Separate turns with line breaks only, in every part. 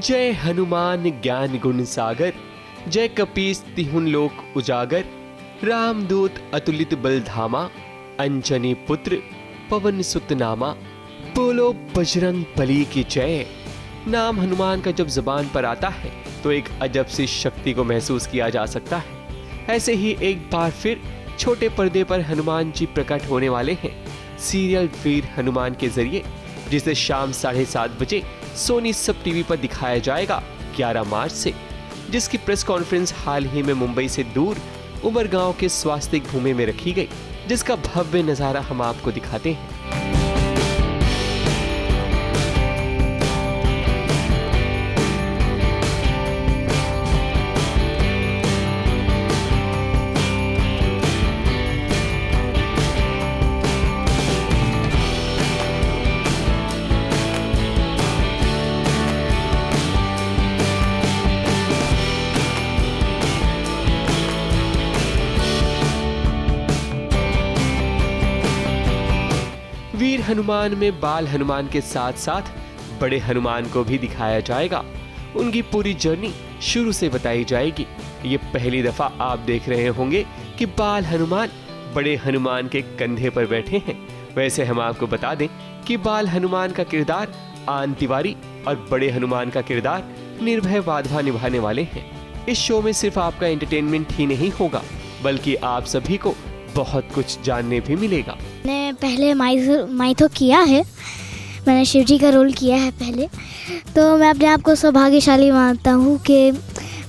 जय हनुमान ज्ञान गुण सागर, जय कपीस तिहुन लोक उजागर। रामदूत अतुलित बल धामा, अंजनी पुत्र पवन सुत नामा। बोलो बजरंग बली की जय। नाम हनुमान का जब जुबान पर आता है तो एक अजब सी शक्ति को महसूस किया जा सकता है। ऐसे ही एक बार फिर छोटे पर्दे पर हनुमान जी प्रकट होने वाले हैं सीरियल वीर हनुमान के जरिए, जिसे शाम 7:30 बजे सोनी सब टीवी पर दिखाया जाएगा 11 मार्च से, जिसकी प्रेस कॉन्फ्रेंस हाल ही में मुंबई से दूर उमरगांव के स्वास्तिक भूमि में रखी गई, जिसका भव्य नजारा हम आपको दिखाते हैं। वीर हनुमान में बाल हनुमान के साथ साथ बड़े हनुमान को भी दिखाया जाएगा। उनकी पूरी जर्नी शुरू से बताई जाएगी। ये पहली दफा आप देख रहे होंगे कि बाल हनुमान बड़े हनुमान के कंधे पर बैठे हैं। वैसे हम आपको बता दें कि बाल हनुमान का किरदार आन तिवारी और बड़े हनुमान का किरदार निर्भय वाधवा निभाने वाले हैं। इस शो में सिर्फ आपका एंटरटेनमेंट ही नहीं होगा, बल्कि आप सभी को बहुत कुछ जानने भी मिलेगा।
मैंने पहले माइथो किया है, मैंने शिव जी का रोल किया है पहले, तो मैं अपने आप को सौभाग्यशाली मानता हूँ कि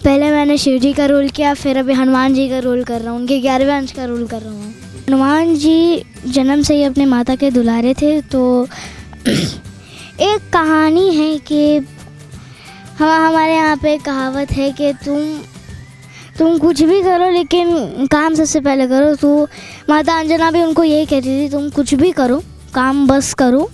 पहले मैंने शिव जी का रोल किया, फिर अभी हनुमान जी का रोल कर रहा हूँ, उनके 11वें अंश का रोल कर रहा हूँ। हनुमान जी जन्म से ही अपने माता के दुलारे थे। तो एक कहानी है कि हमारे यहाँ पे कहावत है कि तुम कुछ भी करो लेकिन काम सबसे पहले करो। तो माता अंजना भी उनको यही कहती थी, तुम कुछ भी करो, काम बस करो,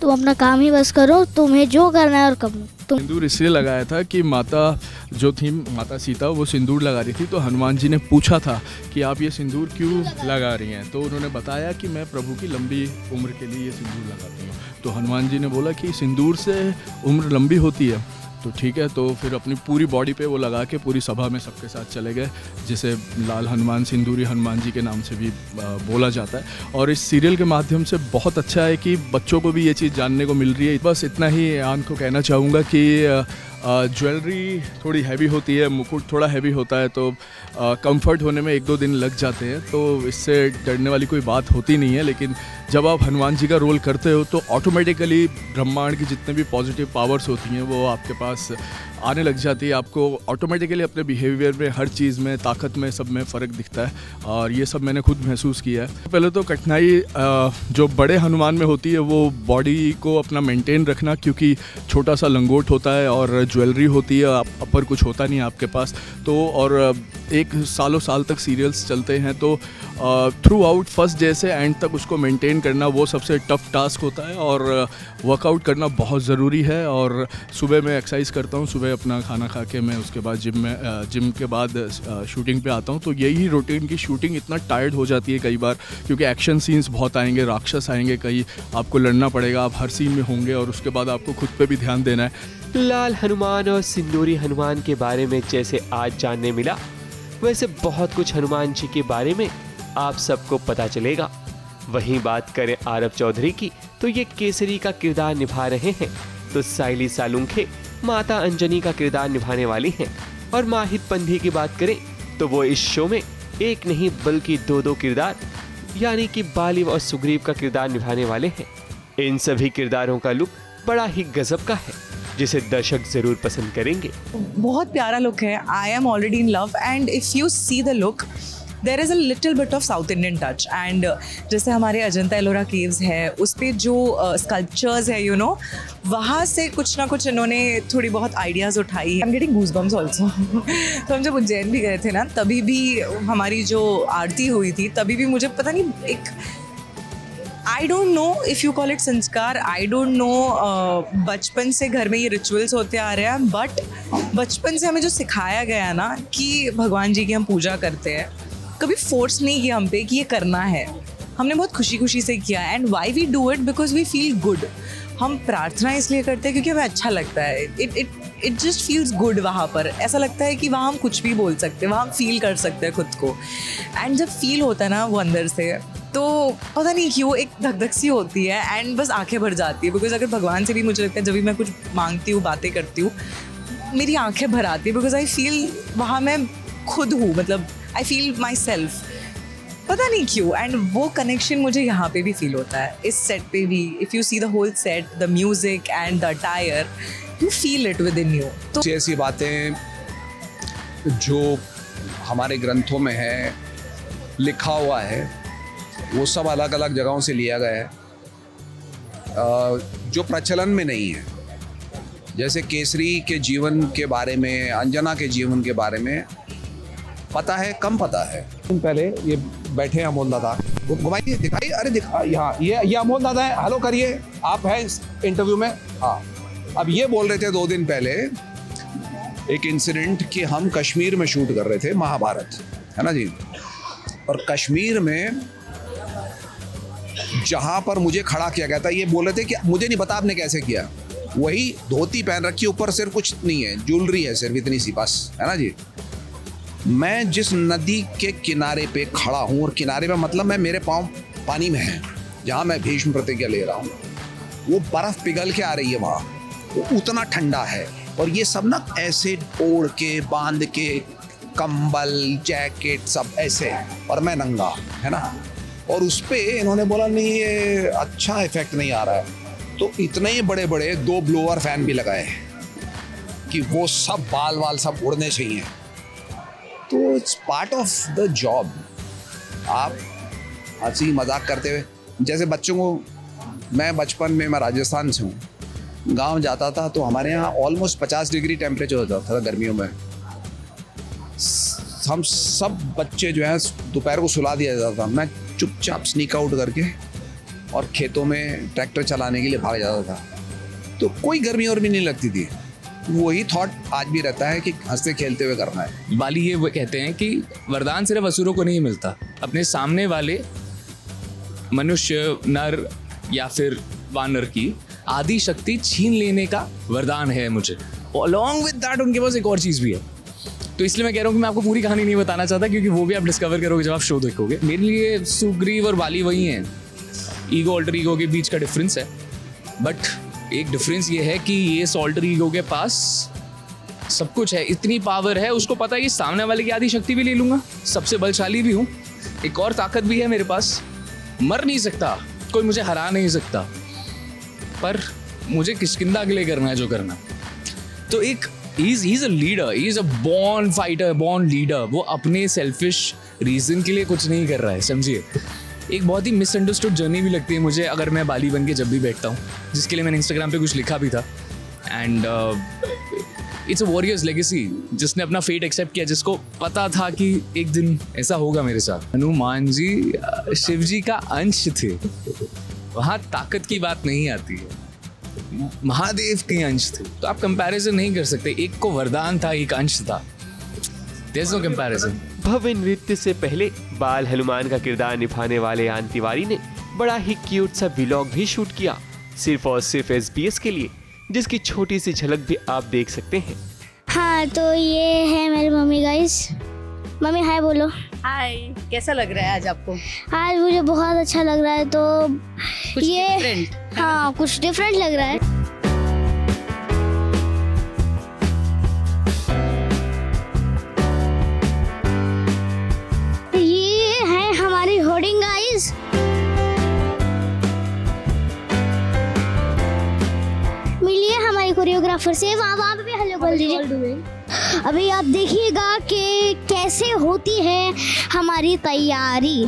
तुम अपना काम ही बस करो, तुम्हें जो करना है और करो।
सिंदूर इसलिए लगाया था कि माता जो थी, माता सीता, वो सिंदूर लगा रही थी, तो हनुमान जी ने पूछा था कि आप ये सिंदूर क्यों लगा रही हैं, तो उन्होंने बताया कि मैं प्रभु की लंबी उम्र के लिए ये सिंदूर लगाती हूँ। तो हनुमान जी ने बोला कि सिंदूर से उम्र लंबी होती है, तो ठीक है। तो फिर अपनी पूरी बॉडी पे वो लगा के पूरी सभा में सबके साथ चले गए, जिसे लाल हनुमान सिंदूरी हनुमान जी के नाम से भी बोला जाता है। और इस सीरियल के माध्यम से बहुत अच्छा है कि बच्चों को भी ये चीज़ जानने को मिल रही है। बस इतना ही आन को कहना चाहूँगा कि ज्वेलरी थोड़ी हैवी होती है, मुकुट थोड़ा हैवी होता है, तो कंफर्ट होने में 1-2 दिन लग जाते हैं, तो इससे डरने वाली कोई बात होती नहीं है। लेकिन जब आप हनुमान जी का रोल करते हो तो ऑटोमेटिकली ब्रह्मांड की जितने भी पॉजिटिव पावर्स होती हैं वो आपके पास आने लग जाती है। आपको ऑटोमेटिकली अपने बिहेवियर में, हर चीज़ में, ताकत में, सब में फ़र्क दिखता है, और ये सब मैंने खुद महसूस किया है। पहले तो कठिनाई जो बड़े हनुमान में होती है वो बॉडी को अपना मेंटेन रखना, क्योंकि छोटा सा लंगोट होता है और ज्वेलरी होती है, अपर कुछ होता नहीं है आपके पास, तो और एक सालों साल तक सीरियल्स चलते हैं, तो थ्रू आउट फर्स्ट डे से एंड तक उसको मेंटेन करना वो सबसे टफ टास्क होता है, और वर्कआउट करना बहुत ज़रूरी है। और सुबह मैं एक्सरसाइज करता हूँ, सुबह अपना खाना खा के मैं उसके बाद जिम के बाद शूटिंग पे आता हूँ। तो यही रूटीन की शूटिंग इतना टायर्ड हो जाती है कई बार, क्योंकि एक्शन सीन्स बहुत आएंगे, राक्षस आएंगे, कई आपको लड़ना पड़ेगा, आप हर सीन में होंगे, और उसके बाद आपको खुद पे भी ध्यान देना है।
लाल हनुमान और सिंदूरी हनुमान के बारे में जैसे आज जानने मिला, वैसे बहुत कुछ हनुमान जी के बारे में आप सबको पता चलेगा। वहीं बात करें आरव चौधरी की, तो ये केसरी का किरदार निभा रहे हैं, तो साइली सालुंखे माता अंजनी का किरदार निभाने वाली हैं। और माहित पंधी की बात करें तो वो इस शो में एक नहीं बल्कि 2 किरदार यानी कि बाली और सुग्रीव का किरदार निभाने वाले हैं। इन सभी किरदारों का लुक बड़ा ही गजब का है, जिसे दर्शक जरूर पसंद करेंगे।
बहुत प्यारा लुक है। I am already in love, and if you see the look there is a little bit of south Indian touch. And जैसे हमारे अजंता एलोरा केव्स है, उस पर जो स्कल्पचर्स है, यू नो, वहाँ से कुछ ना कुछ इन्होंने थोड़ी बहुत आइडियाज़ उठाई है। I am getting goosebumps also. तो हम जब उज्जैन भी गए थे ना, तभी भी हमारी जो आरती हुई थी, तभी भी मुझे पता नहीं, एक I don't know if you call it संस्कार, आई डोंट नो, बचपन से घर में ये रिचुअल्स होते आ रहे हैं, बट बचपन से हमें जो सिखाया गया ना कि भगवान जी की हम पूजा करते हैं, कभी फोर्स नहीं किया हम पे कि ये करना है, हमने बहुत खुशी खुशी से किया। And why we do it because we feel good. हम प्रार्थना इसलिए करते हैं क्योंकि हमें अच्छा लगता है, इट जस्ट फील्स गुड। वहाँ पर ऐसा लगता है कि वहाँ हम कुछ भी बोल सकते हैं, वहाँ हम फील कर सकते हैं खुद को। एंड जब फील होता है ना वो अंदर से, तो पता नहीं क्यों एक धक धक सी होती है एंड बस आंखें भर जाती है। बिकॉज अगर भगवान से भी मुझे लगता है जब भी मैं कुछ मांगती हूँ, बातें करती हूँ, मेरी आंखें भर आती है। बिकॉज आई फील वहाँ मैं खुद हूँ, मतलब आई फील माई सेल्फ, पता नहीं क्यों। एंड वो कनेक्शन मुझे यहाँ पे भी फील होता है, इस सेट पे भी। If you see the whole set, the music and the attire, you feel it within you.
तो ऐसी बातें जो हमारे ग्रंथों में है, लिखा हुआ है, वो सब अलग अलग जगहों से लिया गया है, जो प्रचलन में नहीं है। जैसे केसरी के जीवन के बारे में, अंजना के जीवन के बारे में पता है, कम पता है। पहले ये बैठे हैं अमोल दादा, घुमाइए, दिखाइए, अरे दिखा, यहाँ ये अमोल दादा है, हेलो करिए, आप हैं इस इंटरव्यू में। हाँ, अब ये बोल रहे थे 2 दिन पहले एक इंसिडेंट कि हम कश्मीर में शूट कर रहे थे महाभारत, है ना जी, और कश्मीर में जहाँ पर मुझे खड़ा किया गया था, ये बोल रहे थे कि मुझे नहीं पता आपने कैसे किया। वही धोती पहन रखी, ऊपर सिर्फ कुछ नहीं है, ज्वेलरी है सिर्फ इतनी सी बस, है ना जी। मैं जिस नदी के किनारे पे खड़ा हूँ, और किनारे पे मतलब मैं, मेरे पाँव पानी में है, जहाँ मैं भीष्म प्रतिज्ञा ले रहा हूँ, वो बर्फ पिघल के आ रही है वहाँ, वो उतना ठंडा है। और ये सब ना ऐसे ओढ़ के, बांध के, कंबल, जैकेट सब ऐसे, और मैं नंगा, है ना। और उस पे इन्होंने बोला नहीं ये अच्छा इफेक्ट नहीं आ रहा है, तो इतने ही बड़े बड़े 2 ब्लोअर फैन भी लगाए कि वो सब बाल वाल सब उड़ने चाहिए। तो it's part of the job. आप हंसी मजाक करते हुए, जैसे बच्चों को, मैं बचपन में, मैं राजस्थान से हूँ, गांव जाता था तो हमारे यहाँ ऑलमोस्ट 50 डिग्री टेम्परेचर होता था गर्मियों में। हम सब बच्चे जो हैं दोपहर को सुला दिया जाता था, मैं चुपचाप स्नीक आउट करके और खेतों में ट्रैक्टर चलाने के लिए भाग जाता था, तो कोई गर्मी और भी नहीं लगती थी। वही थॉट आज भी रहता है कि हंसते खेलते हुए करना है।
बाली ये वो कहते हैं कि वरदान सिर्फ असुरों को नहीं मिलता, अपने सामने वाले मनुष्य, नर या फिर वानर की आदि शक्ति छीन लेने का वरदान है मुझे। अलॉन्ग विद दैट उनके पास एक और चीज़ भी है। तो इसलिए मैं कह रहा हूँ कि मैं आपको पूरी कहानी नहीं बताना चाहता, क्योंकि वो भी आप डिस्कवर करोगे जब आप शो देखोगे। मेरे लिए सुग्रीव और बाली वही हैं, ईगो अल्टर ईगो के बीच का डिफरेंस है। बट एक डिफरेंस ये है कि ये अल्टर ईगो के पास सब कुछ है, इतनी पावर है, उसको पता है कि सामने वाले की आधी शक्ति भी ले लूँगा, सबसे बलशाली भी हूँ, एक और ताकत भी है मेरे पास, मर नहीं सकता कोई, मुझे हरा नहीं सकता, पर मुझे किष्किंधा के लिए करना है जो करना। तो एक he's a leader, he's a born fighter, born leader। वो अपने सेल्फिश रीजन के लिए कुछ नहीं कर रहा है, समझिए। एक बहुत ही मिसअंडरस्टूड जर्नी भी लगती है मुझे अगर मैं बाली बन के जब भी बैठता हूँ, जिसके लिए मैंने इंस्टाग्राम पे कुछ लिखा भी था। And it's a warriors legacy, जिसने अपना फेट एक्सेप्ट किया, जिसको पता था कि एक दिन ऐसा होगा मेरे साथ। हनुमान जी शिव जी का अंश थे, वहाँ ताकत की बात नहीं आती है, महादेव के अंश थे, तो आप कंपैरिजन नहीं कर सकते। एक को वरदान था, एक अंश था, देयर इज नो कंपैरिजन।
भव्य नृत्य से पहले बाल हनुमान का किरदार निभाने वाले आन तिवारी ने बड़ा ही क्यूट सा व्लॉग भी शूट किया, सिर्फ और सिर्फ SBS के लिए, जिसकी छोटी सी झलक भी आप देख सकते हैं।
हाँ, तो ये है मेरी मम्मी गाइस। मम्मी हाय बोलो।
हाय, कैसा लग रहा है आज आपको?
आज मुझे बहुत अच्छा लग रहा है। तो
कुछ
ये
डिफरेंट?
हाँ, कुछ डिफरेंट लग रहा है। ये है हमारी होर्डिंग गाइस। मिलिए हमारी कोरियोग्राफर से, वहाँ पे भी हेलो बोल दीजिए। अभी आप देखिएगा कि कैसे होती है हमारी तैयारी।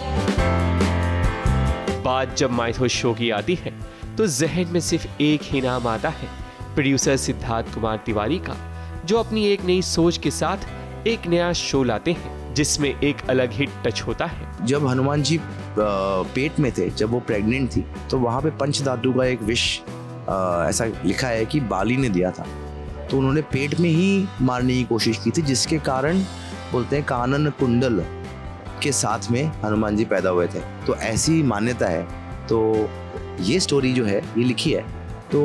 बात जब माइथो शो की आती है तो जहन में सिर्फ एक ही नाम आता है, प्रोड्यूसर सिद्धार्थ कुमार तिवारी का, जो अपनी एक नई सोच के साथ एक नया शो लाते हैं, जिसमें एक अलग ही टच होता है।
जब हनुमान जी पेट में थे, जब वो प्रेग्नेंट थी, तो वहाँ पे पंचधातु का एक विष ऐसा लिखा है कि बाली ने दिया था, तो उन्होंने पेट में ही मारने की कोशिश की थी, जिसके कारण बोलते हैं कानन कुंडल के साथ में हनुमान जी पैदा हुए थे। तो ऐसी मान्यता है। तो ये स्टोरी जो है ये लिखी है तो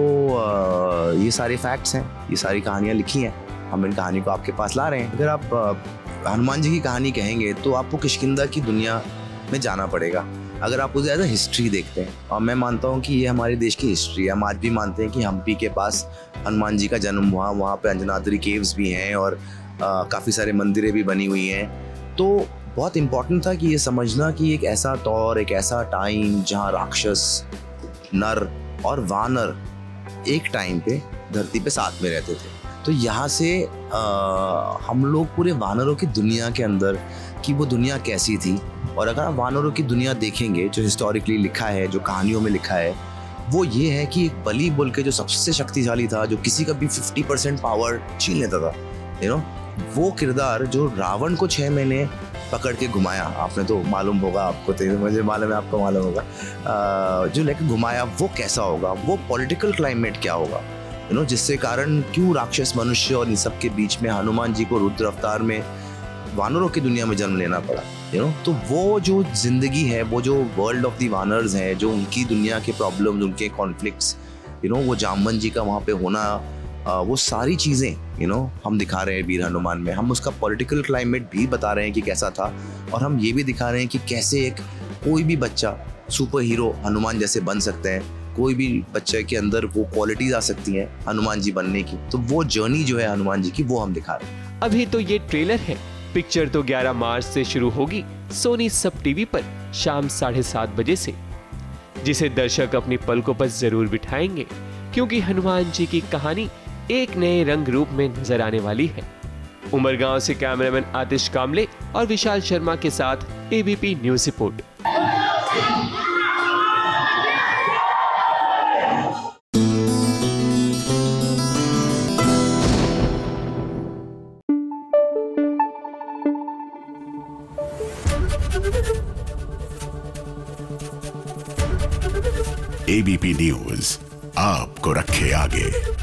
ये सारे फैक्ट्स हैं, ये सारी कहानियाँ लिखी हैं, हम इन कहानी को आपके पास ला रहे हैं। अगर आप हनुमान जी की कहानी कहेंगे तो आपको किष्किंधा की दुनिया में जाना पड़ेगा। अगर आप उसे एज अ हिस्ट्री देखते हैं, और मैं मानता हूँ कि ये हमारे देश की हिस्ट्री है। हम आज भी मानते हैं कि हम्पी के पास हनुमान जी का जन्म हुआ, वहाँ पे अंजनाद्री केव्स भी हैं और काफ़ी सारे मंदिरें भी बनी हुई हैं। तो बहुत इम्पॉर्टेंट था कि ये समझना कि एक ऐसा दौर, एक ऐसा टाइम जहाँ राक्षस, नर और वानर एक टाइम पे धरती पे साथ में रहते थे। तो यहाँ से हम लोग पूरे वानरों की दुनिया के अंदर कि वो दुनिया कैसी थी, और अगर आप वानरों की दुनिया देखेंगे जो हिस्टोरिकली लिखा है, जो कहानियों में लिखा है, वो ये है कि एक बलि बोल के जो सबसे शक्तिशाली था, जो किसी का भी 50% पावर छीन लेता था, वो किरदार जो रावण को 6 महीने पकड़ के घुमाया, आपने तो मालूम होगा, आपको तो मुझे मालूम है, आपको मालूम होगा, जो लेके घुमाया वो कैसा होगा, वो पॉलिटिकल क्लाइमेट क्या होगा, जिससे कारण क्यों राक्षस, मनुष्य और इन सब के बीच में हनुमान जी को रुद्र अवतार में वानरों की दुनिया में जन्म लेना पड़ा। तो वो जो जिंदगी है, वो जो वर्ल्ड ऑफ दी वानर्स है, जो उनकी दुनिया के प्रॉब्लम्स, उनके कॉन्फ्लिक्ट्स, वो जामवन जी का वहाँ पे होना, वो सारी चीज़ें हम दिखा रहे हैं वीर हनुमान में। हम उसका पॉलिटिकल क्लाइमेट भी बता रहे हैं कि कैसा था, और हम ये भी दिखा रहे हैं कि कैसे एक कोई भी बच्चा सुपर हीरो हनुमान जैसे बन सकते हैं, कोई भी बच्चे के अंदर वो क्वालिटीज आ सकती हैं हनुमान जी बनने की। तो वो जर्नी जो है हनुमान जी की, वो हम दिखा रहे हैं।
अभी तो ये ट्रेलर है, पिक्चर तो 11 मार्च से शुरू होगी सोनी सब टीवी पर शाम 7:30 बजे से, जिसे दर्शक अपनी पलकों पर जरूर बिठाएंगे, क्योंकि हनुमान जी की कहानी एक नए रंग रूप में नजर आने वाली है। उमरगांव से कैमरामैन आतिश कामले और विशाल शर्मा के साथ ABP news report.
ABP news आपको रखे आगे।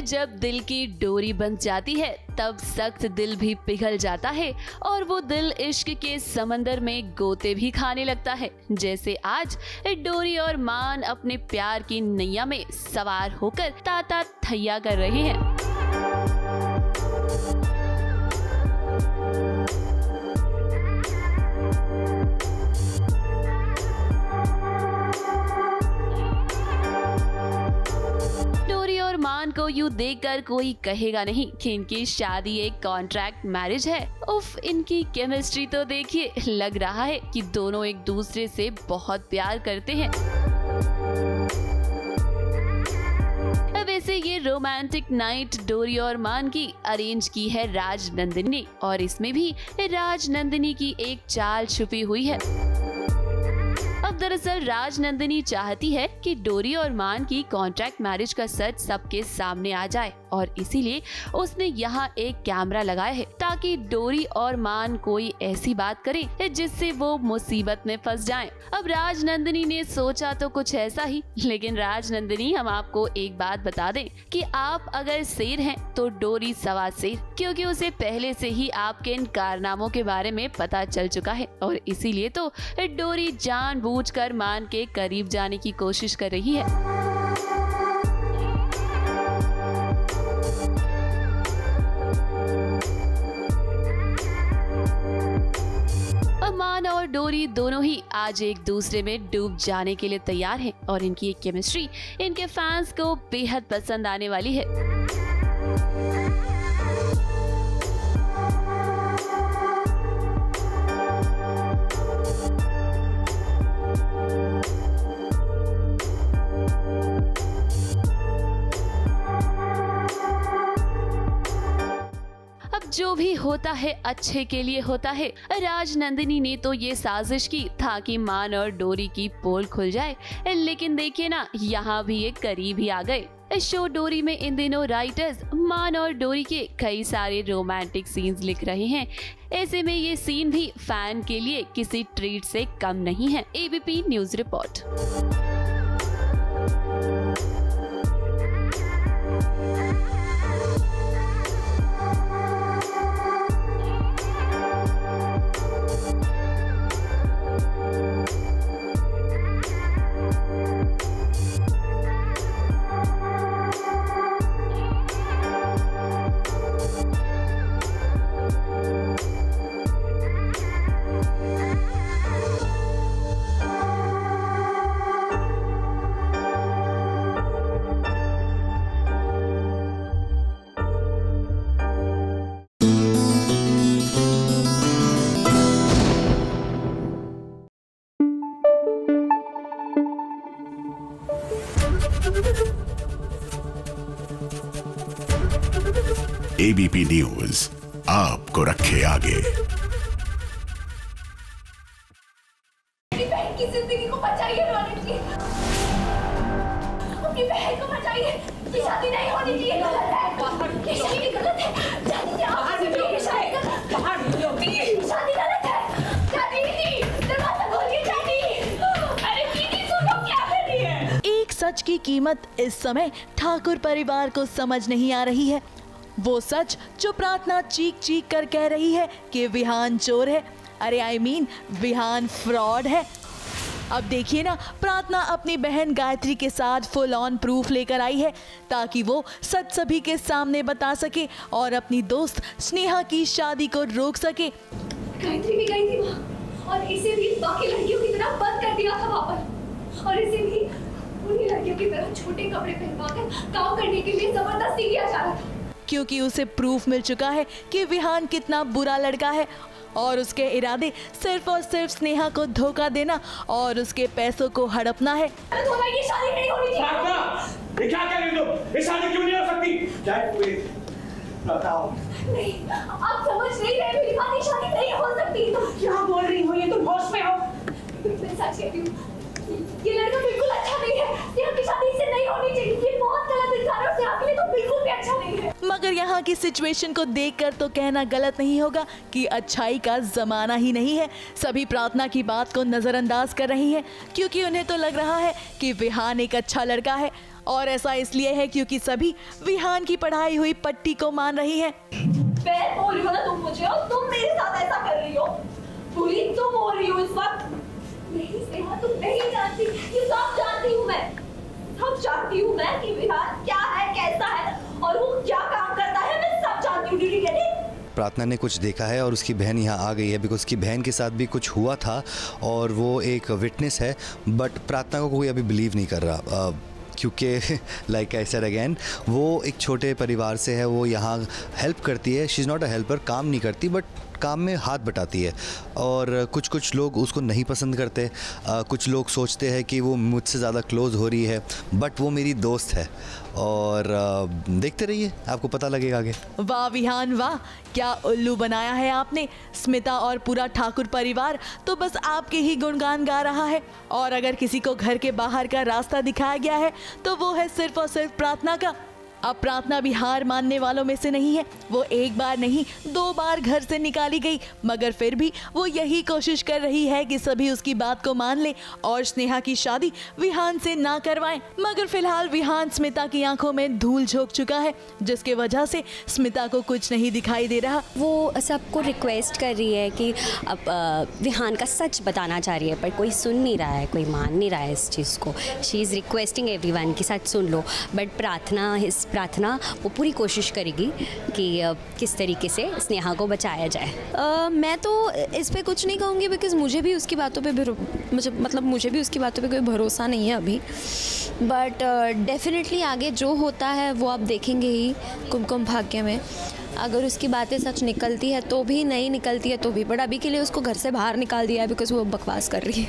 जब दिल की डोरी बंध जाती है तब सख्त दिल भी पिघल जाता है और वो दिल इश्क के समंदर में गोते भी खाने लगता है। जैसे आज डोरी और मान अपने प्यार की नैया में सवार होकर ताता थैया कर रहे हैं। मान को यूं देखकर कोई कहेगा नहीं कि इनकी शादी एक कॉन्ट्रैक्ट मैरिज है। उफ, इनकी केमिस्ट्री तो देखिए, लग रहा है कि दोनों एक दूसरे से बहुत प्यार करते हैं। वैसे ये रोमांटिक नाइट डोरी और मान की अरेंज की है राजनंदिनी ने, और इसमें भी राजनंदिनी की एक चाल छुपी हुई है। अब दरअसल राजनंदिनी चाहती है कि डोरी और मान की कॉन्ट्रैक्ट मैरिज का सच सबके सामने आ जाए, और इसीलिए उसने यहाँ एक कैमरा लगाया है ताकि डोरी और मान कोई ऐसी बात करे जिससे वो मुसीबत में फंस जाएं। अब राजनंदिनी ने सोचा तो कुछ ऐसा ही, लेकिन राजनंदिनी, हम आपको एक बात बता दें कि आप अगर शेर हैं तो डोरी सवा शेर, क्योंकि उसे पहले से ही आपके इन कारनामों के बारे में पता चल चुका है, और इसीलिए तो डोरी जानबूझकर मान के करीब जाने की कोशिश कर रही है। मान और डोरी दोनों ही आज एक दूसरे में डूब जाने के लिए तैयार हैं, और इनकी एक केमिस्ट्री इनके फैंस को बेहद पसंद आने वाली है। जो भी होता है अच्छे के लिए होता है। राजनंदिनी ने तो ये साजिश की ताकि मान और डोरी की पोल खुल जाए, लेकिन देखिए ना, यहाँ भी ये करीब ही आ गए। इस शो डोरी में इन दिनों राइटर्स मान और डोरी के कई सारे रोमांटिक सीन्स लिख रहे हैं। ऐसे में ये सीन भी फैन के लिए किसी ट्रीट से कम नहीं है। ABP news report.
ABP news आपको रखे आगे।
अपनी बहन की जिंदगी को बचाइए रौनक जी, अपनी बहन को बचाइए। ये शादी नहीं होनी चाहिए, गलत है, ये शादी गलत है। शादी गलत है। शादी दरवाजा खोलिए। शादी, अरे दीदी सुनो, क्या कर रही है?
एक सच की कीमत इस समय ठाकुर परिवार को समझ नहीं आ रही है। वो सच जो प्रार्थना चीख चीख कर कह रही है कि विहान चोर है, अरे विहान फ्रॉड है। अब देखिए ना, प्रार्थना अपनी बहन गायत्री के साथ फुल ऑन प्रूफ लेकर आई है ताकि वो सच सभी के सामने बता सके और अपनी दोस्त स्नेहा की शादी को रोक सके।
गायत्री भी गई थी वहाँ और इसे भी बाकी लड़कियों की तरह बंद कर दिया था वहाँ पर, और इसे भी उन्हीं लड़कियों की तरह छोटे कपड़े पहनवाकर काम करने के लिए जबरदस्ती किया जा रहा था,
क्योंकि उसे प्रूफ मिल चुका है कि विहान कितना बुरा लड़का है और उसके इरादे सिर्फ और सिर्फ स्नेहा को धोखा देना और उसके पैसों को हड़पना है।
ये शादी नहीं होनी चाहिए।
ये क्या कह रही हो तुम? ये शादी क्यों नहीं हो सकती? बताओ।
नहीं, आप समझ नहीं रहे, मेरी बात, ये शादी नहीं हो सकती। तुम क्या बोल रही हो? ये तुम होश में हो? मैं सच कहती हूँ, ये लड़का बिल्कुल अच्छा नहीं है। स्नेहा की शादी इससे नहीं होनी चाहिए। ये बहुत गलत इंसान है और स्नेहा के लिए तो बिल्कुल भी अच्छा नहीं है।
मगर यहाँ की सिचुएशन को देखकर तो कहना गलत नहीं होगा कि अच्छाई का जमाना ही नहीं है। सभी प्रार्थना की बात को नजरअंदाज कर रही हैं क्योंकि उन्हें तो लग रहा है कि विहान एक अच्छा लड़का है, और ऐसा इसलिए है क्योंकि सभी विहान की पढ़ाई हुई पट्टी को मान रही है।
मैं बोल रही हो ना तुम मुझे, और तुम मेरे साथ ऐसा कर रही हो। पूरी तुम हो रही हो इस वक्त। नहीं स्नेहा, तुम नहीं जानती, ये सब जानती हूँ मैं। सब जानती हूँ मैं कि विहान क्या है, कैसा है और वो क्या काम करता है। मैं सब जानती हूँ। डीडी कहती
प्रार्थना ने कुछ देखा है और उसकी बहन यहाँ आ गई है बिकॉज उसकी बहन के साथ भी कुछ हुआ था और वो एक विटनेस है, बट प्रार्थना को कोई अभी बिलीव नहीं कर रहा क्योंकि लाइक आई सेड अगेन, वो एक छोटे परिवार से है। वो यहाँ हेल्प करती है, she is not a helper, काम नहीं करती बट काम में हाथ बटाती है। और कुछ लोग उसको नहीं पसंद करते, कुछ लोग सोचते हैं कि वो मुझसे ज़्यादा क्लोज़ हो रही है, बट वो मेरी दोस्त है। और देखते रहिए, आपको पता लगेगा आगे।
वाह विहान वाह, क्या उल्लू बनाया है आपने। स्मिता और पूरा ठाकुर परिवार तो बस आपके ही गुणगान गा रहा है, और अगर किसी को घर के बाहर का रास्ता दिखाया गया है तो वो है सिर्फ और सिर्फ प्रार्थना का। अब प्रार्थना भी हार मानने वालों में से नहीं है। वो एक बार नहीं 2 बार घर से निकाली गई, मगर फिर भी वो यही कोशिश कर रही है कि सभी उसकी बात को मान ले और स्नेहा की शादी विहान से ना करवाएं। मगर फिलहाल विहान स्मिता की आंखों में धूल झोंक चुका है, जिसके वजह से स्मिता को कुछ नहीं दिखाई दे रहा।
वो सबको रिक्वेस्ट कर रही है कि अब विहान का सच बताना चाह रही है, पर कोई सुन नहीं रहा है, कोई मान नहीं रहा है इस चीज़ को। शी इज़ रिक्वेस्टिंग एवरीवन कि सच सुन लो, बट प्रार्थना वो पूरी कोशिश करेगी कि किस तरीके से स्नेहा को बचाया जाए।
मैं तो इस पे कुछ नहीं कहूँगी बिकॉज़ मुझे भी उसकी बातों पे मुझे भी उसकी बातों पे कोई भरोसा नहीं है अभी, बट डेफिनेटली आगे जो होता है वो आप देखेंगे ही कुमकुम भाग्य में। अगर उसकी बातें सच निकलती है तो भी, नहीं निकलती है तो भी, बट अभी के लिए उसको घर से बाहर निकाल दिया है बिकॉज़ वो बकवास कर रही है।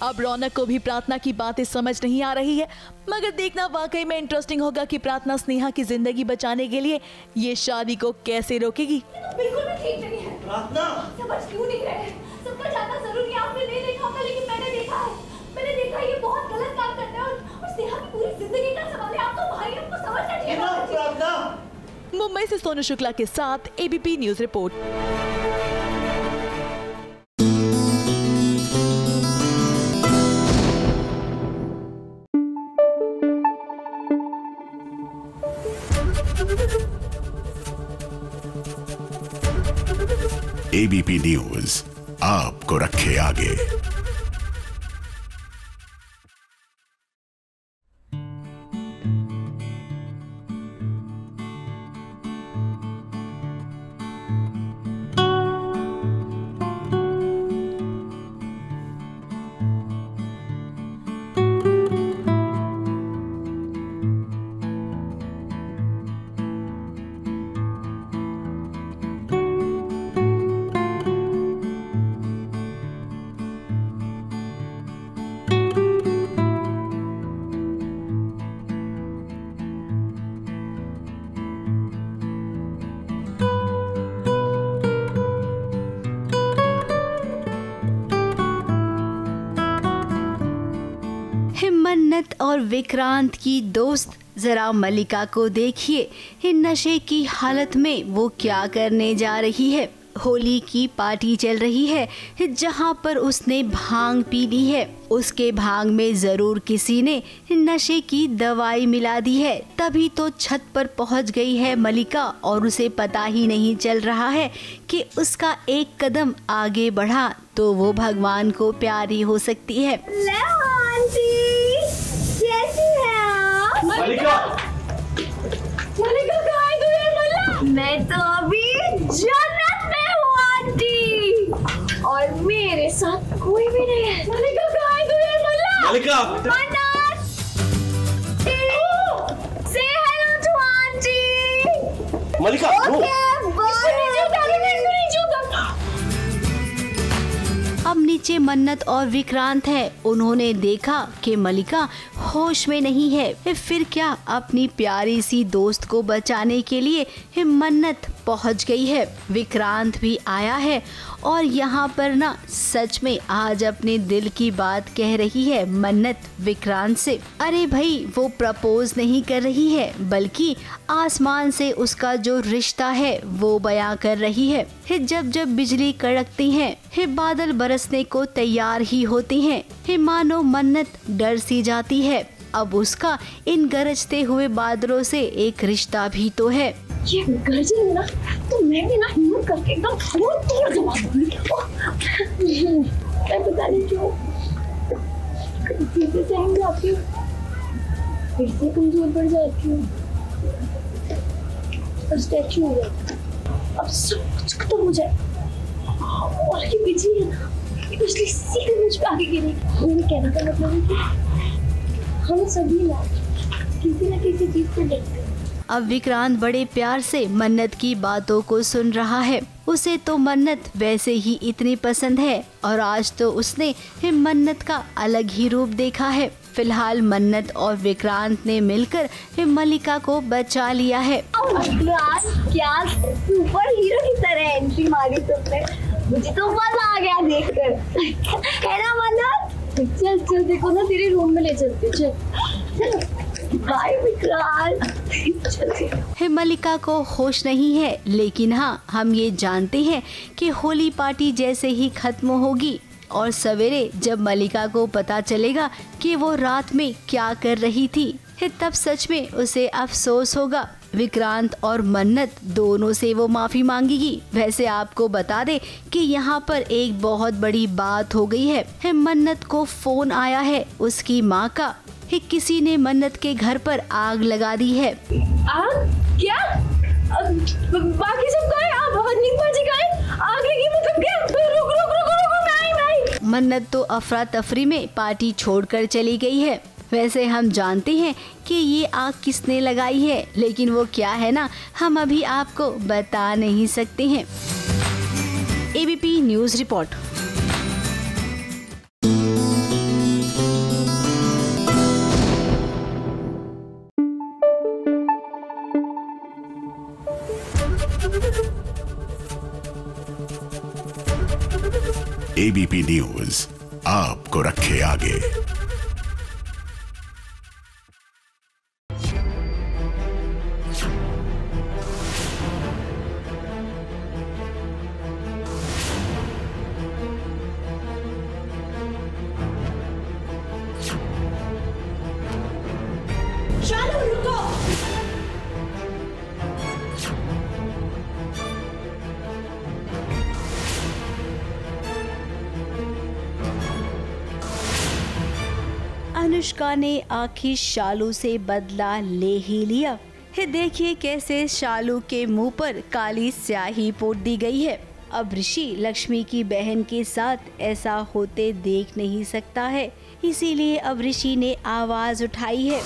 अब रौनक को भी प्रार्थना की बातें समझ नहीं आ रही है, मगर देखना वाकई में इंटरेस्टिंग होगा कि प्रार्थना स्नेहा की जिंदगी बचाने के लिए ये शादी को कैसे रोकेगी।
बिल्कुल भी ठीक नहीं है। प्रार्थना समझ क्यों नहीं रहे? सबका जानना जरूरी है। आपने नहीं देखा होगा, लेकिन मैंने देखा है। मैंने देखा ये बहुत गलत काम करते हैं और स्नेहा की पूरी जिंदगी का सवाल है। आपका भाई आपको समझना चाहिए।
मुंबई से सोनू शुक्ला के साथ ABP news report.
ABP news आपको रखे आगे।
मन्नत और विक्रांत की दोस्त, जरा मल्लिका को देखिए, नशे की हालत में वो क्या करने जा रही है। होली की पार्टी चल रही है जहां पर उसने भांग पी ली है। उसके भांग में जरूर किसी ने नशे की दवाई मिला दी है, तभी तो छत पर पहुंच गई है मल्लिका और उसे पता ही नहीं चल रहा है कि उसका एक कदम आगे बढ़ा तो वो भगवान को प्यारी हो सकती है।
मल्लिका, मल्लिका कहाँ है तू यार? मल्ला, मैं तो अभी जन्नत में हूँ आंटी, और मेरे साथ कोई भी नहीं है। मल्लिका कहाँ है तू यार? मल्ला,
मल्लिका,
मन्नत, say hello to आंटी।
मल्लिका,
अब नीचे मन्नत और विक्रांत है। उन्होंने देखा कि मल्लिका होश में नहीं है। फिर क्या, अपनी प्यारी सी दोस्त को बचाने के लिए मन्नत पहुंच गई है। विक्रांत भी आया है और यहाँ पर ना सच में आज अपने दिल की बात कह रही है मन्नत विक्रांत से। अरे भाई, वो प्रपोज नहीं कर रही है बल्कि आसमान से उसका जो रिश्ता है वो बयां कर रही है। जब जब बिजली कड़कती है, बादल बरसने को तैयार ही होती हैं, मानो मन्नत डर सी जाती है। अब उसका इन गरजते हुए बादलों से एक रिश्ता भी तो है।
ये गरजे ना तो मैं भी ना हिम्मत करके एकदम तोड़ जवाब दूंगी। मैं पता नहीं क्यों फिर से सहम जाती हूँ, फिर से कमजोर पड़ जाती हूँ और स्टैचू हो जाती हूँ। अब सब कुछ खत्म हो जाए और ये बिजली है ना, ये बिजली सीधे मुझ पे आके गिरी। मेरे कहने का मतलब है कि हम सभी ना किसी न किसी चीज से डरते हैं।
अब विक्रांत बड़े प्यार से मन्नत की बातों को सुन रहा है। उसे तो मन्नत वैसे ही इतनी पसंद है और आज तो उसने मन्नत का अलग ही रूप देखा है। फिलहाल मन्नत और विक्रांत ने मिलकर मल्लिका को बचा लिया है।
क्या सुपर हीरो की तरह एंट्री मारी तुमने, मुझे तो मजा आ गया देखकर, है ना मन्नत? चल चल देखो ना, तेरे रूम में ले चलते, चल बाय विक्रांत।
मल्लिका को होश नहीं है, लेकिन हाँ, हम ये जानते हैं कि होली पार्टी जैसे ही खत्म होगी और सवेरे जब मल्लिका को पता चलेगा कि वो रात में क्या कर रही थी, तब सच में उसे अफसोस होगा। विक्रांत और मन्नत दोनों से वो माफी मांगेगी। वैसे आपको बता दे कि यहाँ पर एक बहुत बड़ी बात हो गई है। मन्नत को फोन आया है उसकी माँ का, किसी ने मन्नत के घर पर आग लगा दी है।
आग? क्या? बाकी सब कहाँ हैं? आग लगी मतलब क्या? रुक नहीं।
मन्नत तो अफरा तफरी में पार्टी छोड़कर चली गई है। वैसे हम जानते हैं कि ये आग किसने लगाई है, लेकिन वो क्या है ना, हम अभी आपको बता नहीं सकते हैं। ABP news report.
ABP news आपको रखे आगे।
शालू रुको।
अनुष्का ने आखिर शालू से बदला ले ही लिया है। देखिए कैसे शालू के मुंह पर काली स्याही पोत दी गई है। अब ऋषि लक्ष्मी की बहन के साथ ऐसा होते देख नहीं सकता है, इसीलिए अब ऋषि ने आवाज उठाई है।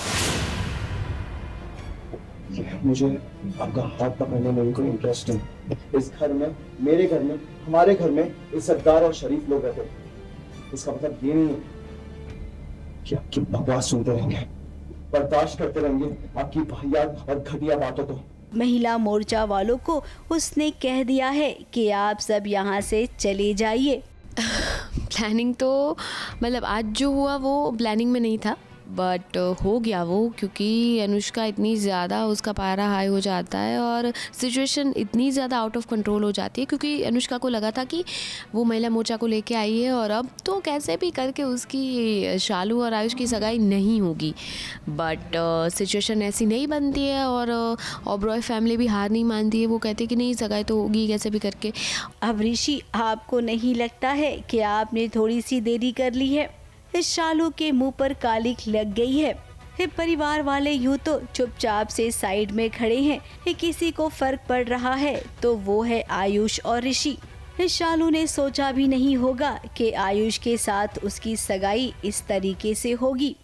मुझे आपका हाथ पकड़ने में भी कोई इंटरेस्ट नहीं। इस घर में, मेरे घर में, हमारे घर में इज्जतदार और शरीफ लोग रहते हैं। इसका मतलब ये नहीं है कि आपकी बकवास सुनते रहेंगे, बर्दाश्त करते रहेंगे आपकी वाहियात और घटिया बातों को।
महिला मोर्चा वालों को उसने कह दिया है कि आप सब यहाँ से चले जाइए।
प्लानिंग तो मतलब आज जो हुआ वो प्लानिंग में नहीं था, बट हो गया वो, क्योंकि अनुष्का इतनी ज़्यादा उसका पारा हाई हो जाता है और सिचुएशन इतनी ज़्यादा आउट ऑफ कंट्रोल हो जाती है, क्योंकि अनुष्का को लगा था कि वो महिला मोर्चा को लेके आई है और अब तो कैसे भी करके उसकी शालू और आयुष की सगाई नहीं होगी। बट सिचुएशन ऐसी नहीं बनती है और ओबरॉय फैमिली भी हार नहीं मानती है। वो कहती है कि नहीं, सगाई तो होगी कैसे भी करके।
अब ऋषि, आपको नहीं लगता है कि आपने थोड़ी सी देरी कर ली है? इस शालू के मुंह पर कालिक लग गई है। परिवार वाले यूं तो चुपचाप से साइड में खड़े हैं। किसी को फर्क पड़ रहा है तो वो है आयुष और ऋषि। शालू ने सोचा भी नहीं होगा कि आयुष के साथ उसकी सगाई इस तरीके से होगी।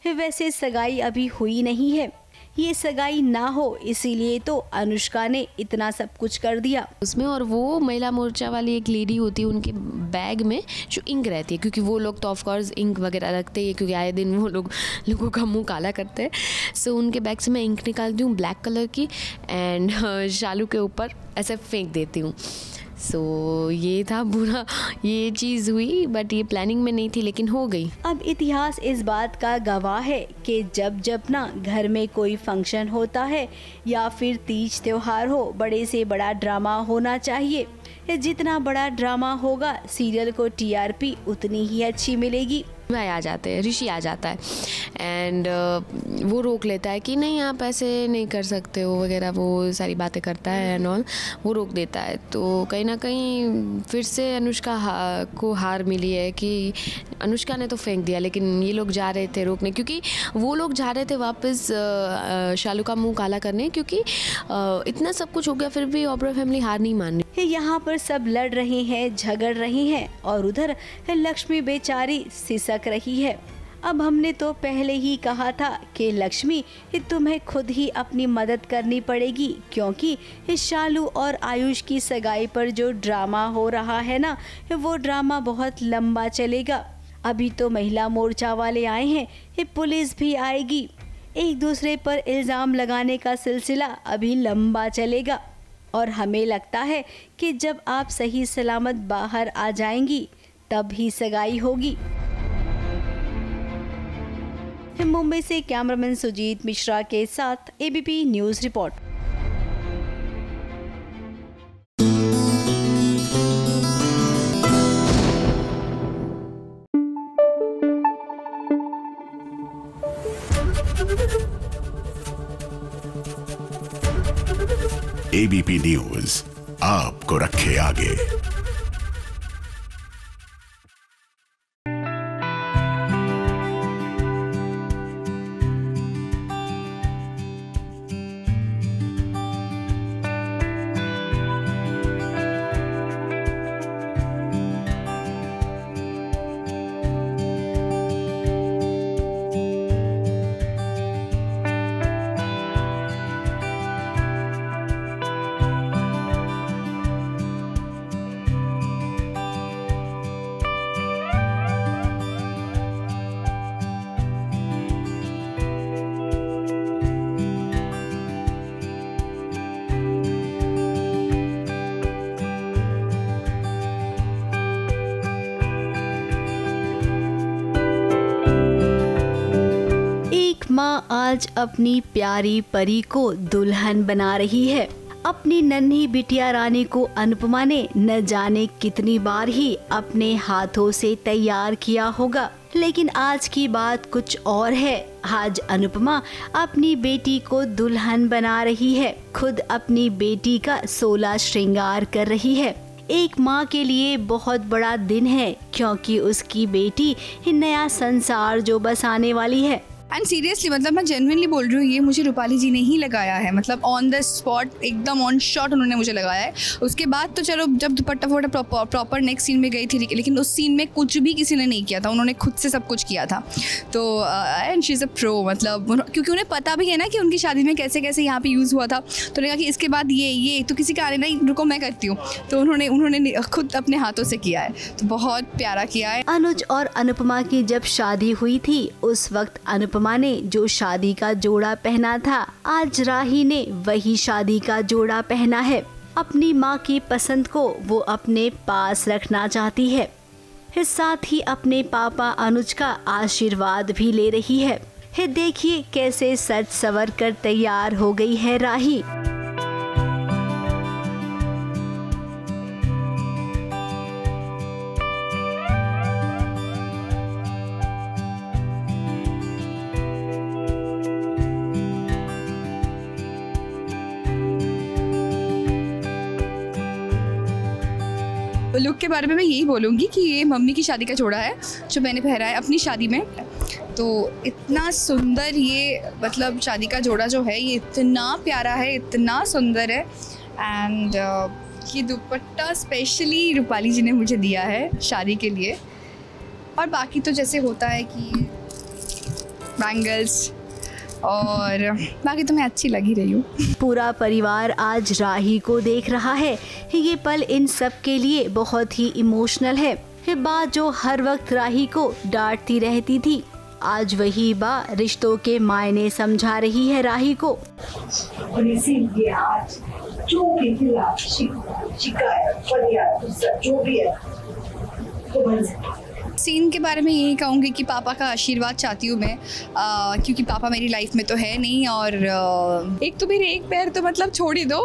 वैसे सगाई अभी हुई नहीं है, ये सगाई ना हो इसीलिए तो अनुष्का ने इतना सब कुछ कर दिया
उसमें। और वो महिला मोर्चा वाली एक लेडी होती है, उनके बैग में जो इंक रहती है, क्योंकि वो लोग तो ऑफ कोर्स इंक वगैरह रखते हैं, क्योंकि आए दिन वो लोगों का मुंह काला करते हैं। सो उनके बैग से मैं इंक निकालती हूँ ब्लैक कलर की एंड शालू के ऊपर ऐसे फेंक देती हूँ। सो ये था बुरा, ये चीज़ हुई, बट ये प्लानिंग में नहीं थी लेकिन हो गई।
अब इतिहास इस बात का गवाह है कि जब ना घर में कोई फंक्शन होता है या फिर तीज त्योहार हो, बड़े से बड़ा ड्रामा होना चाहिए। जितना बड़ा ड्रामा होगा सीरियल को टीआरपी उतनी ही अच्छी मिलेगी।
भाई आ जाते हैं, ऋषि आ जाता है एंड वो रोक लेता है कि नहीं आप ऐसे नहीं कर सकते हो वगैरह, वो सारी बातें करता है एंड ऑल, वो रोक देता है। तो कहीं ना कहीं फिर से अनुष्का को हार मिली है कि अनुष्का ने तो फेंक दिया, लेकिन ये लोग जा रहे थे रोकने, क्योंकि वो लोग जा रहे थे वापस शालू का मुंह काला करने, क्योंकि इतना सब कुछ हो गया फिर भी ओबरॉय फैमिली हार नहीं मान रही।
यहाँ पर सब लड़ रहे हैं, झगड़ रहे हैं और उधर लक्ष्मी बेचारी सिसक रही है। अब हमने तो पहले ही कहा था कि लक्ष्मी तुम्हें खुद ही अपनी मदद करनी पड़ेगी, क्योंकि शालू और आयुष की सगाई पर जो ड्रामा हो रहा है ना, वो ड्रामा बहुत लंबा चलेगा। अभी तो महिला मोर्चा वाले आए हैं, पुलिस भी आएगी। एक दूसरे पर इल्ज़ाम लगाने का सिलसिला अभी लंबा चलेगा और हमें लगता है कि जब आप सही सलामत बाहर आ जाएंगी तब ही सगाई होगी। मुंबई से कैमरामैन सुजीत मिश्रा के साथ ABP news report.
ABP news आपको रखे आगे।
अनुपमा आज अपनी प्यारी परी को दुल्हन बना रही है। अपनी नन्ही बिटिया रानी को अनुपमा ने न जाने कितनी बार ही अपने हाथों से तैयार किया होगा, लेकिन आज की बात कुछ और है। आज अनुपमा अपनी बेटी को दुल्हन बना रही है, खुद अपनी बेटी का 16 श्रृंगार कर रही है। एक माँ के लिए बहुत बड़ा दिन है, क्योंकि उसकी बेटी नया संसार जो बसाने वाली है।
एंड सीरियसली मतलब मैं जेन्युइनली बोल रही हूँ, ये मुझे रूपाली जी ने ही लगाया है, मतलब ऑन द स्पॉट एकदम ऑन शॉट उन्होंने मुझे लगाया है। उसके बाद तो चलो जब दुपट्टा फोटा प्रॉपर नेक्स्ट सीन में गई थी, लेकिन उस सीन में कुछ भी किसी ने नहीं किया था, उन्होंने खुद से सब कुछ किया था। तो and she is a pro, मतलब क्योंकि उन्हें पता भी है ना कि उनकी शादी में कैसे कैसे यहाँ पे यूज़ हुआ था। तो उन्होंने कहा कि इसके बाद ये तो किसी का आने नहीं, रुको मैं करती हूँ। तो उन्होंने खुद अपने हाथों से किया है, तो बहुत प्यारा किया है।
अनुज और अनुपमा की जब शादी हुई थी, उस वक्त अनुपमा ने जो शादी का जोड़ा पहना था, आज राही ने वही शादी का जोड़ा पहना है। अपनी माँ की पसंद को वो अपने पास रखना चाहती है, साथ ही अपने पापा अनुज का आशीर्वाद भी ले रही है। देखिए कैसे सज संवर कर तैयार हो गई है राही।
लुक के बारे में मैं यही बोलूँगी कि ये मम्मी की शादी का जोड़ा है जो मैंने पहना है अपनी शादी में। तो इतना सुंदर ये मतलब शादी का जोड़ा जो है, ये इतना प्यारा है, इतना सुंदर है। एंड ये दुपट्टा स्पेशली रूपाली जी ने मुझे दिया है शादी के लिए। और बाकी तो जैसे होता है कि बैंगल्स और बाकी तो मैं अच्छी लग ही रही हूँ।
पूरा परिवार आज राही को देख रहा है। ये पल इन सब के लिए बहुत ही इमोशनल है। बात जो हर वक्त राही को डांटती रहती थी, आज वही बात रिश्तों के मायने समझा रही है राही को।
और इसीलिए आज जो भी खिलाफ शिकायत फरियाद जो भी है वो बन सकता है।
सीन के बारे में यही कहूँगी कि पापा का आशीर्वाद चाहती हूँ मैं, क्योंकि पापा मेरी लाइफ में तो है नहीं। और एक तो मेरे एक पैर तो मतलब छोड़ ही दो,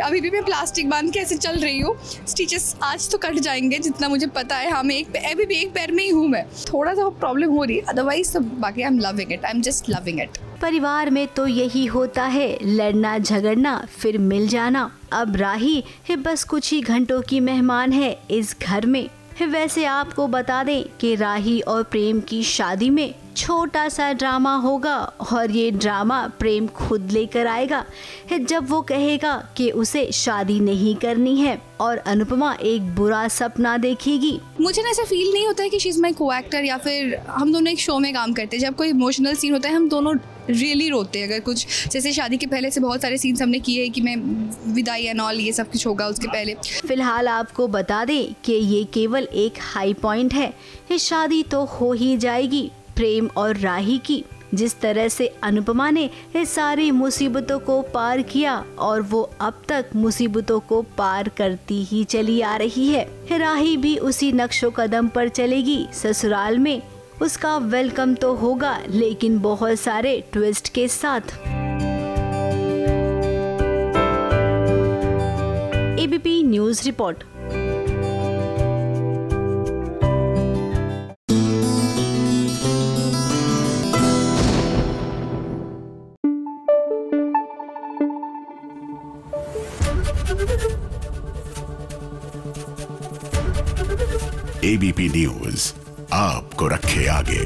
अभी भी मैं प्लास्टिक बांध के ऐसे चल रही हूँ। स्टिचेस आज तो कट जाएंगे जितना मुझे पता है। हाँ मैं अभी भी एक पैर में ही हूँ, मैं थोड़ा सा प्रॉब्लम हो रही है, अदरवाइज तो बाकी I am loving it, I am just loving it.
परिवार में तो यही होता है, लड़ना झगड़ना फिर मिल जाना। अब राही बस कुछ ही घंटों की मेहमान है इस घर में। वैसे आपको बता दें कि राही और प्रेम की शादी में छोटा सा ड्रामा होगा, और ये ड्रामा प्रेम खुद लेकर आएगा जब वो कहेगा कि उसे शादी नहीं करनी है और अनुपमा एक बुरा सपना देखेगी।
मुझे ना ऐसा फील नहीं होता है कि शी इज़ माई को एक्टर या फिर हम दोनों एक शो में काम करते हैं। जब कोई इमोशनल सीन होता है हम दोनों रियली रोते हैं। अगर कुछ जैसे शादी के पहले से बहुत सारे सीन्स हमने किए हैं कि मैं विदाई एंड ऑल, ये सब कुछ होगा उसके पहले।
फिलहाल आपको बता दें कि ये केवल एक हाई पॉइंट है, शादी तो हो ही जाएगी प्रेम और राही की। जिस तरह से अनुपमा ने इस सारी मुसीबतों को पार किया और वो अब तक मुसीबतों को पार करती ही चली आ रही है, राही भी उसी नक्शो कदम पर चलेगी। ससुराल में उसका वेलकम तो होगा, लेकिन बहुत सारे ट्विस्ट के साथ। ABP news report.
ABP news आपको रखे आगे।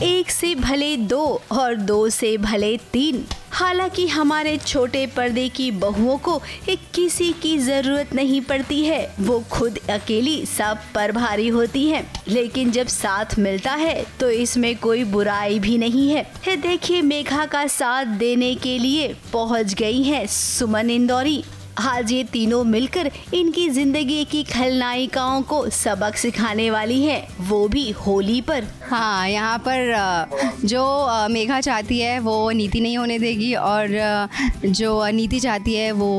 एक से भले दो और दो से भले तीन, हालांकि हमारे छोटे पर्दे की बहुओं को किसी की जरूरत नहीं पड़ती है, वो खुद अकेली सब पर भारी होती हैं, लेकिन जब साथ मिलता है तो इसमें कोई बुराई भी नहीं है। देखिए मेघा का साथ देने के लिए पहुंच गई हैं सुमन इंदौरी। आज ये तीनों मिलकर इनकी जिंदगी की खलनायिकाओं को सबक सिखाने वाली हैं, वो भी होली पर।
हाँ, यहाँ पर जो मेघा चाहती है वो नीति नहीं होने देगी और जो नीति चाहती है वो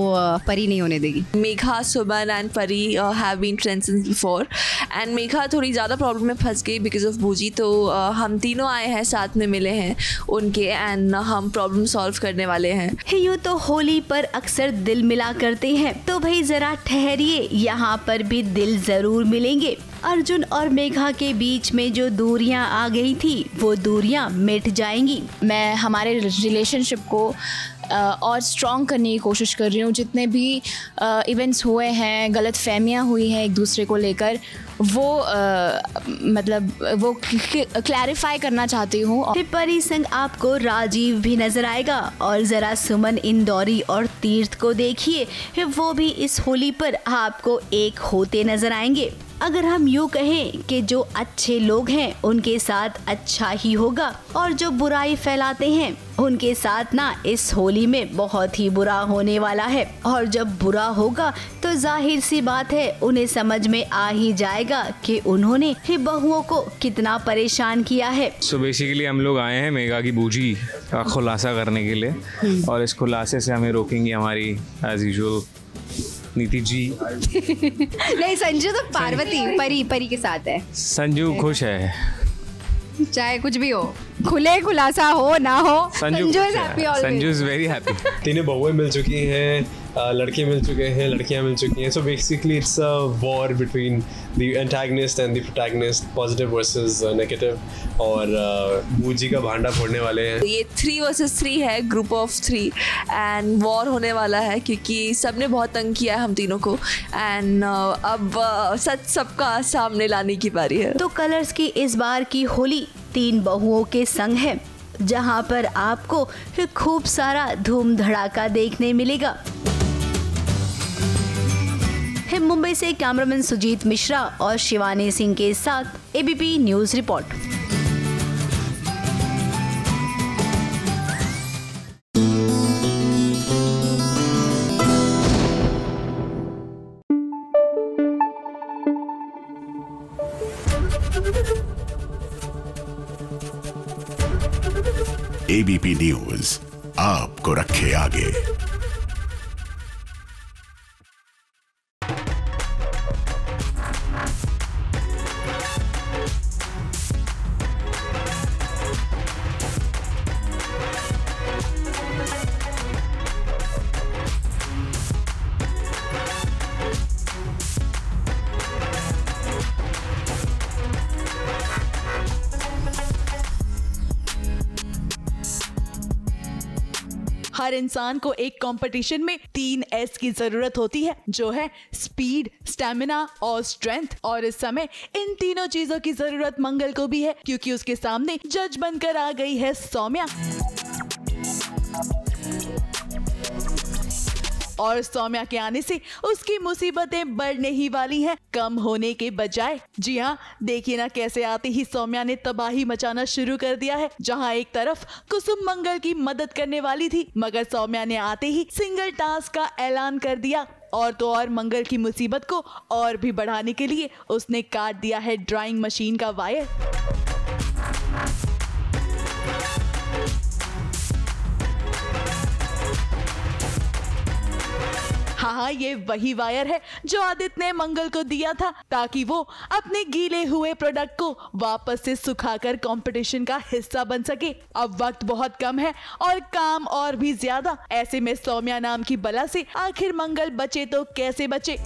परी नहीं होने देगी।
Megha, Suman and Pari have been friends since before and Megha थोड़ी ज़्यादा प्रॉब्लम में फंस गई बिकॉज ऑफ बूजी, तो हम तीनों आए हैं, साथ में मिले हैं उनके एंड हम प्रॉब्लम सॉल्व करने वाले हैं।
यूँ तो होली पर अक्सर दिल मिला करते हैं, तो भाई जरा ठहरिए, यहाँ पर भी दिल जरूर मिलेंगे। अर्जुन और मेघा के बीच में जो दूरियां आ गई थी वो दूरियां मिट जाएंगी।
मैं हमारे रिलेशनशिप को और स्ट्रॉन्ग करने की कोशिश कर रही हूँ। जितने भी इवेंट्स हुए हैं, गलत फहमियाँ हुई हैं एक दूसरे को लेकर, वो मतलब वो क्लैरिफाई करना चाहती हूँ।
परी संग आपको राजीव भी नजर आएगा और जरा सुमन इंदौरी और तीर्थ को देखिए, वो भी इस होली पर आपको एक होते नजर आएंगे। अगर हम यूँ कहें कि जो अच्छे लोग हैं उनके साथ अच्छा ही होगा और जो बुराई फैलाते हैं उनके साथ ना इस होली में बहुत ही बुरा होने वाला है। और जब बुरा होगा तो जाहिर सी बात है उन्हें समझ में आ ही जाएगा कि उन्होंने ही बहुओं को कितना परेशान किया है।
सो बेसिकली हम लोग आए हैं मेघा की बूजी का खुलासा करने के लिए और इस खुलासे से हमें रोकेंगी हमारी एज यूजुअल नीति जी।
नहीं, संजू तो पार्वती परी के साथ है।
संजू खुश है,
चाहे कुछ भी हो, खुले खुलासा हो ना हो,
Sanju
is happy always.
Sanju is very happy.
तीनों बहुएं मिल चुकी हैं, लड़के मिल चुके हैं, लड़कियां मिल चुकी हैं। So basically it's a war between the antagonist and the protagonist, positive versus negative, और बूजी का भांडा फोड़ने वाले हैं।
ये 3 versus 3 है, ग्रुप ऑफ 3 एंड वॉर होने वाला है क्योंकि सबने बहुत तंग किया है हम तीनों को एंड अब सच सबका सामने लाने की बारी है।
तो कलर्स की इस बार की होली 3 बहुओं के संग है, जहां पर आपको खूब सारा धूम धड़ाका देखने मिलेगा। मुंबई से कैमरामैन सुजीत मिश्रा और शिवानी सिंह के साथ ABP news report.
ABP news आपको रखे आगे।
हर इंसान को एक कंपटीशन में 3 S की जरूरत होती है, जो है स्पीड, स्टेमिना और स्ट्रेंथ। और इस समय इन तीनों चीजों की जरूरत मंगल को भी है, क्योंकि उसके सामने जज बनकर आ गई है सौम्या। और सौम्या के आने से उसकी मुसीबतें बढ़ने ही वाली हैं, कम होने के बजाय। जी हाँ, देखिए ना कैसे आते ही सौम्या ने तबाही मचाना शुरू कर दिया है। जहाँ एक तरफ कुसुम मंगल की मदद करने वाली थी, मगर सौम्या ने आते ही सिंगल टास्क का ऐलान कर दिया। और तो और मंगल की मुसीबत को और भी बढ़ाने के लिए उसने काट दिया है ड्राइंग मशीन का वायर। हाँ, ये वही वायर है जो आदित्य ने मंगल को दिया था, ताकि वो अपने गीले हुए प्रोडक्ट को वापस से सुखाकर कंपटीशन का हिस्सा बन सके। अब वक्त बहुत कम है और काम और भी ज्यादा। ऐसे में सौम्या नाम की बला से आखिर मंगल बचे तो कैसे बचे।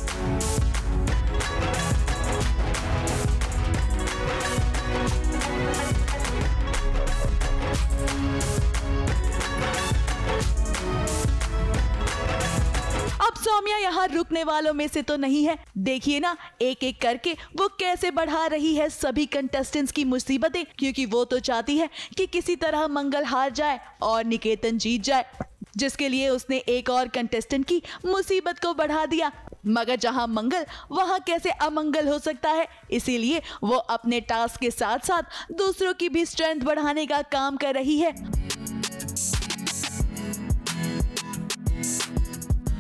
अब सौम्या यहाँ रुकने वालों में से तो नहीं है। देखिए ना, एक एक करके वो कैसे बढ़ा रही है सभी कंटेस्टेंट्स की मुसीबतें, क्योंकि वो तो चाहती है कि किसी तरह मंगल हार जाए और निकेतन जीत जाए, जिसके लिए उसने एक और कंटेस्टेंट की मुसीबत को बढ़ा दिया। मगर जहां मंगल वहां कैसे अमंगल हो सकता है, इसीलिए वो अपने टास्क के साथ साथ दूसरों की भी स्ट्रेंथ बढ़ाने का काम कर रही है।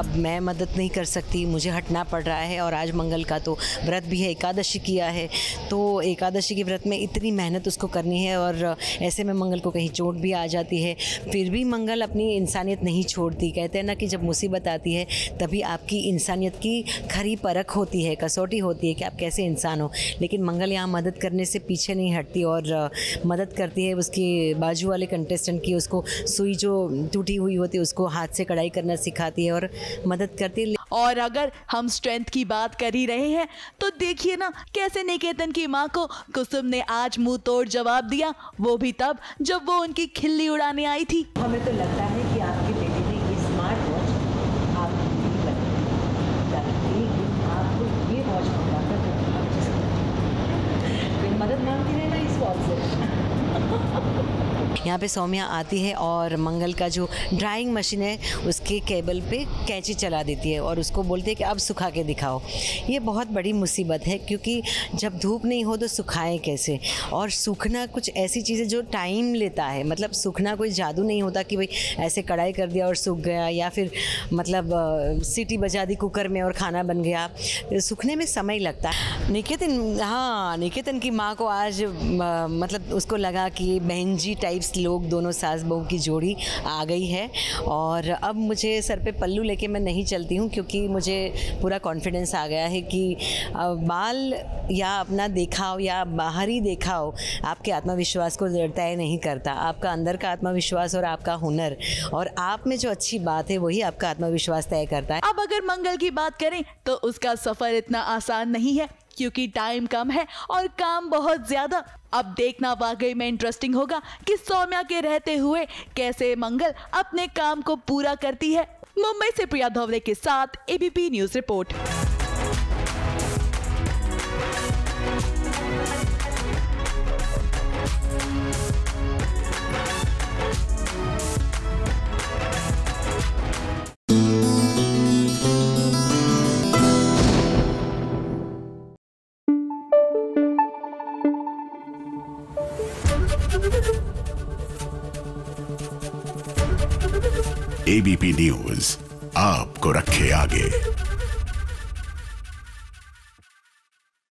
अब मैं मदद नहीं कर सकती, मुझे हटना पड़ रहा है। और आज मंगल का तो व्रत भी है, एकादशी किया है, तो एकादशी के व्रत में इतनी मेहनत उसको करनी है और ऐसे में मंगल को कहीं चोट भी आ जाती है। फिर भी मंगल अपनी इंसानियत नहीं छोड़ती। कहते हैं ना कि जब मुसीबत आती है तभी आपकी इंसानियत की खरी परख होती है, कसौटी होती है कि आप कैसे इंसान हो। लेकिन मंगल यहाँ मदद करने से पीछे नहीं हटती और मदद करती है उसके बाजू वाले कंटेस्टेंट की। उसको सुई जो टूटी हुई होती है उसको हाथ से कढ़ाई करना सिखाती है और मदद करती है।
और अगर हम स्ट्रेंथ की बात कर ही रहे हैं तो देखिए ना कैसे निकेतन की मां को कुसुम ने आज मुंह तोड़ जवाब दिया, वो भी तब जब वो उनकी खिल्ली उड़ाने आई थी।
हमें तो लगता है कि आपके बेटे ने ये स्मार्ट वॉच आपको ये वॉच मंगाकर मदद मांगती रहना इस वॉच से। यहाँ पे सौम्या आती है और मंगल का जो ड्राइंग मशीन है उसके केबल पे कैंची चला देती है और उसको बोलती है कि अब सुखा के दिखाओ। ये बहुत बड़ी मुसीबत है, क्योंकि जब धूप नहीं हो तो सुखाएं कैसे। और सूखना कुछ ऐसी चीज़ है जो टाइम लेता है। मतलब सूखना कोई जादू नहीं होता कि भाई ऐसे कढ़ाई कर दिया और सूख गया, या फिर मतलब सीटी बजा दी कुकर में और खाना बन गया। सूखने में समय लगता है। निकेतन की माँ को आज मतलब उसको लगा कि बहन जी टाइप्स लोग, दोनों सास बहू की जोड़ी आ गई है। और अब मुझे सर पे पल्लू लेके मैं नहीं चलती हूँ, क्योंकि मुझे पूरा कॉन्फिडेंस आ गया है कि बाल या अपना देखाव या बाहरी देखाव आपके आत्मविश्वास को तय नहीं करता। आपका अंदर का आत्मविश्वास और आपका हुनर और आप में जो अच्छी बात है वही आपका आत्मविश्वास तय करता है।
अब अगर मंगल की बात करें तो उसका सफर इतना आसान नहीं है, क्योंकि टाइम कम है और काम बहुत ज्यादा। अब देखना वाकई में इंटरेस्टिंग होगा कि सौम्या के रहते हुए कैसे मंगल अपने काम को पूरा करती है। मुंबई से प्रिया धोवले के साथ ABP news report.
ABP news आपको रखे आगे।